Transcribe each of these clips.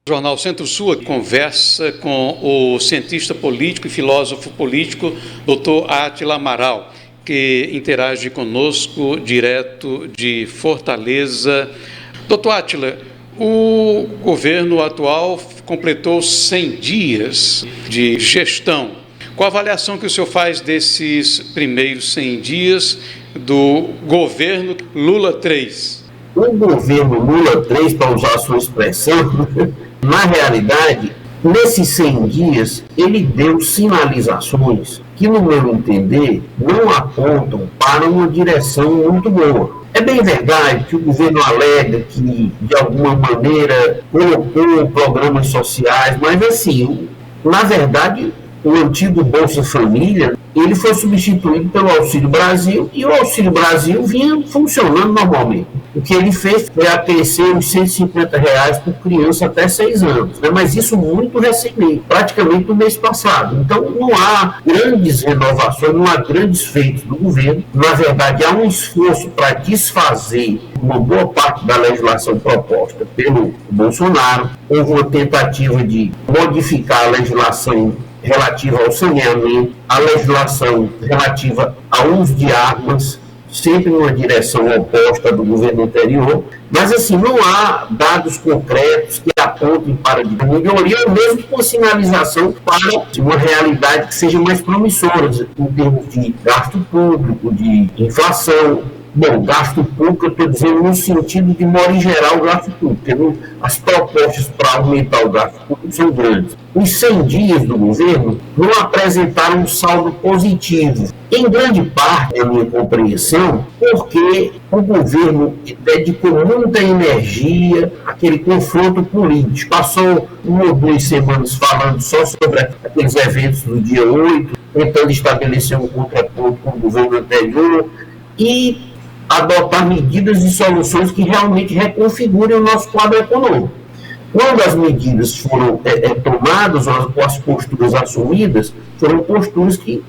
O Jornal Centro-Sul conversa com o cientista político e filósofo político Dr. Átila Amaral, que interage conosco direto de Fortaleza. Dr. Átila, o governo atual completou 100 dias de gestão. Qual a avaliação que o senhor faz desses primeiros 100 dias do governo Lula III? O governo Lula III, para usar a sua expressão, na realidade, nesses 100 dias, ele deu sinalizações que, no meu entender, não apontam para uma direção muito boa. É bem verdade que o governo alega que, de alguma maneira, colocou programas sociais, mas, assim, na verdade, o antigo Bolsa Família, ele foi substituído pelo Auxílio Brasil, e o Auxílio Brasil vinha funcionando normalmente. O que ele fez foi acrescer os R$150 por criança até 6 anos, né? Mas isso muito recentemente, praticamente no mês passado. Então não há grandes renovações, não há grandes feitos do governo. Na verdade, há um esforço para desfazer uma boa parte da legislação proposta pelo Bolsonaro. Houve uma tentativa de modificar a legislação relativa ao saneamento, a legislação relativa ao uso de armas, sempre numa direção oposta do governo anterior, mas assim, não há dados concretos que apontem para a melhoria, ou mesmo com sinalização para uma realidade que seja mais promissora, em termos de gasto público, de inflação. Bom, gasto público, eu estou dizendo no sentido de modo geral o gasto público, porque as propostas para aumentar o gasto público são grandes. Os 100 dias do governo não apresentaram um saldo positivo, em grande parte, na minha compreensão, porque o governo dedicou muita energia àquele confronto político. Passou 1 ou 2 semanas falando só sobre aqueles eventos do dia 8, tentando estabelecer um contraponto com o governo anterior e adotar medidas e soluções que realmente reconfigurem o nosso quadro econômico. Quando as medidas foram tomadas, ou as posturas assumidas, foram posturas que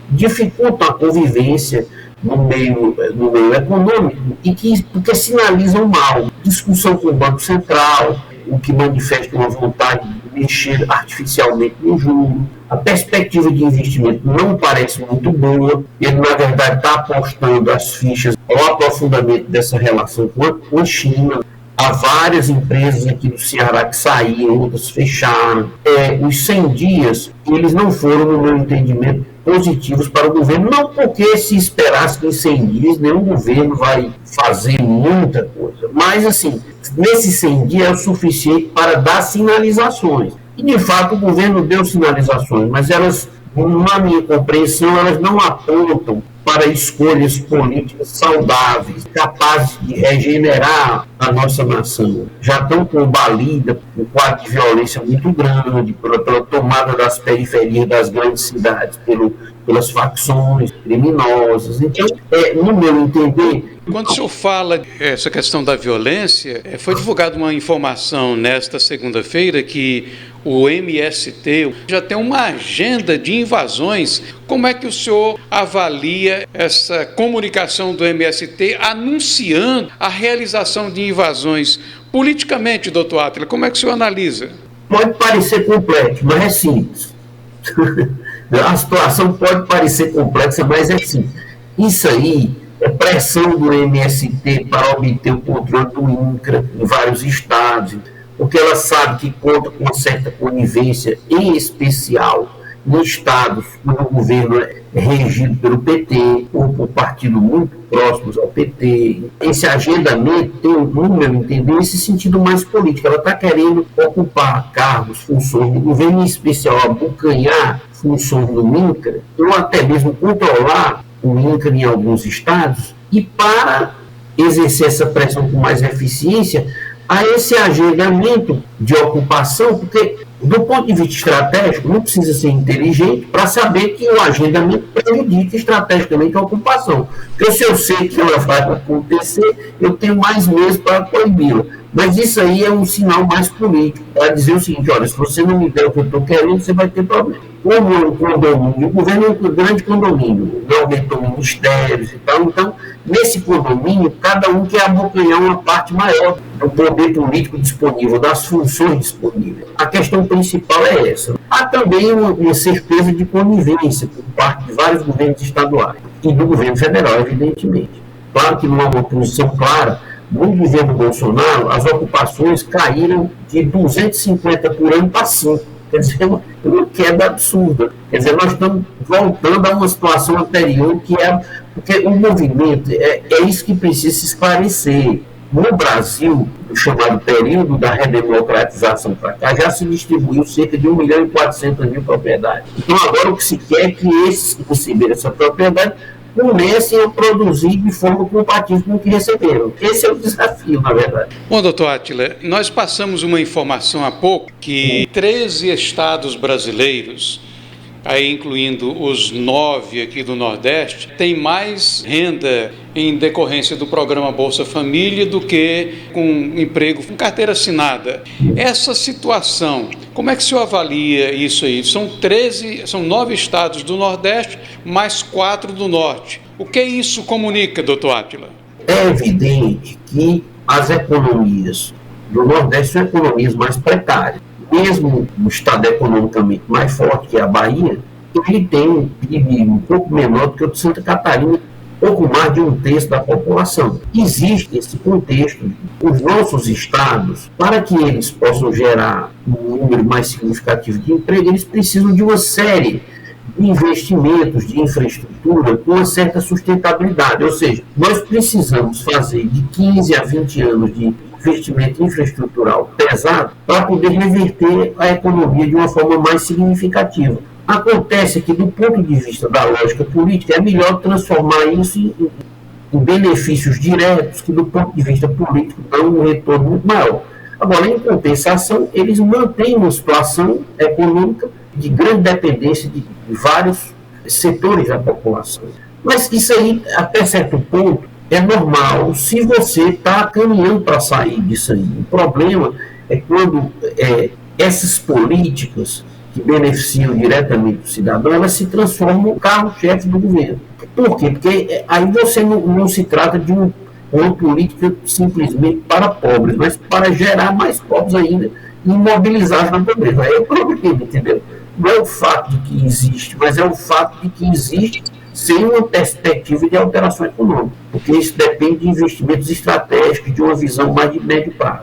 dificultam a convivência no meio econômico e porque sinalizam mal. Discussão com o Banco Central, o que manifesta uma vontade de mexer artificialmente no juro. A perspectiva de investimento não parece muito boa. Ele, na verdade, está apostando as fichas ao aprofundamento dessa relação com a China. Há várias empresas aqui do Ceará que saíram, outras fecharam. Os 100 dias, eles não foram, no meu entendimento, positivos para o governo, não porque se esperasse que em 100 dias nenhum governo vai fazer muita coisa, mas assim, nesses 100 dias é o suficiente para dar sinalizações. E de fato o governo deu sinalizações, mas elas, na minha compreensão, elas não apontam para escolhas políticas saudáveis, capazes de regenerar a nossa nação. Já estão combalida um quadro de violência muito grande, pela tomada das periferias das grandes cidades, pelas facções criminosas. Então, no meu entender... Quando o senhor fala essa questão da violência, foi divulgada uma informação nesta segunda-feira que o MST já tem uma agenda de invasões. Como é que o senhor avalia essa comunicação do MST anunciando a realização de invasões? Politicamente, doutor Átila, como é que o senhor analisa? Pode parecer complexo, mas é simples. A situação pode parecer complexa, mas é simples. Isso aí é pressão do MST para obter o controle do INCRA em vários estados, porque ela sabe que conta com uma certa conivência, em especial em estados onde o governo é regido pelo PT, ou por partidos muito próximos ao PT. Esse agendamento tem, no meu entender, esse sentido mais político. Ela está querendo ocupar cargos, funções do governo, em especial abocanhar funções do INCRA, ou até mesmo controlar o INCRA em alguns estados, e para exercer essa pressão com mais eficiência, a esse agendamento de ocupação, porque do ponto de vista estratégico, não precisa ser inteligente para saber que o agendamento prejudica estrategicamente a ocupação. Porque se eu sei que ela vai acontecer, eu tenho mais meios para proibi-la. Mas isso aí é um sinal mais político, para dizer o seguinte: olha, se você não me der o que eu estou querendo, você vai ter problema. Como é um condomínio, o governo é um grande condomínio, não aumentou ministérios e tal, então, nesse condomínio, cada um quer abocanhar uma parte maior do poder político disponível, das funções disponíveis. A questão principal é essa. Há também uma certeza de conivência por parte de vários governos estaduais e do governo federal, evidentemente. Claro que não há uma posição clara. No governo Bolsonaro, as ocupações caíram de 250 por ano para 5. Quer dizer, uma queda absurda. Quer dizer, nós estamos voltando a uma situação anterior, que é porque o movimento, é isso que precisa se esclarecer. No Brasil, o chamado período da redemocratização para cá, já se distribuiu cerca de 1.400.000 propriedades. Então, agora o que se quer é que esses que receberam essa propriedade comecem a produzir de forma compatível com o que receberam. Esse é o desafio, na verdade. Bom, doutor Átila, nós passamos uma informação há pouco que 13 estados brasileiros, aí incluindo os 9 aqui do Nordeste, tem mais renda em decorrência do programa Bolsa Família do que com emprego com carteira assinada. Essa situação, como é que o senhor avalia isso aí? São 9 estados do Nordeste, mais 4 do Norte. O que isso comunica, doutor Átila? É evidente que as economias do Nordeste são economias mais precárias. Mesmo no estado economicamente mais forte, que é a Bahia, ele tem um PIB um pouco menor do que o de Santa Catarina, pouco mais de 1/3 da população. Existe esse contexto. Os nossos estados, para que eles possam gerar um número mais significativo de emprego, eles precisam de uma série de investimentos de infraestrutura com uma certa sustentabilidade. Ou seja, nós precisamos fazer de 15 a 20 anos de investimento infraestrutural pesado para poder reverter a economia de uma forma mais significativa. Acontece que, do ponto de vista da lógica política, é melhor transformar isso em benefícios diretos, que, do ponto de vista político, dão um retorno muito maior. Agora, em compensação, eles mantêm uma situação econômica de grande dependência de vários setores da população. Mas isso aí, até certo ponto, é normal se você está caminhando para sair disso aí. O problema é quando essas políticas que beneficiam diretamente o cidadão, elas se transformam no carro-chefe do governo. Por quê? Porque aí você não se trata de uma política simplesmente para pobres, mas para gerar mais pobres ainda e imobilizar na pobreza. Aí é o problema, entendeu? Não é o fato de que existe, mas é o fato de que existe sem uma perspectiva de alteração econômica, porque isso depende de investimentos estratégicos, de uma visão mais de médio prazo.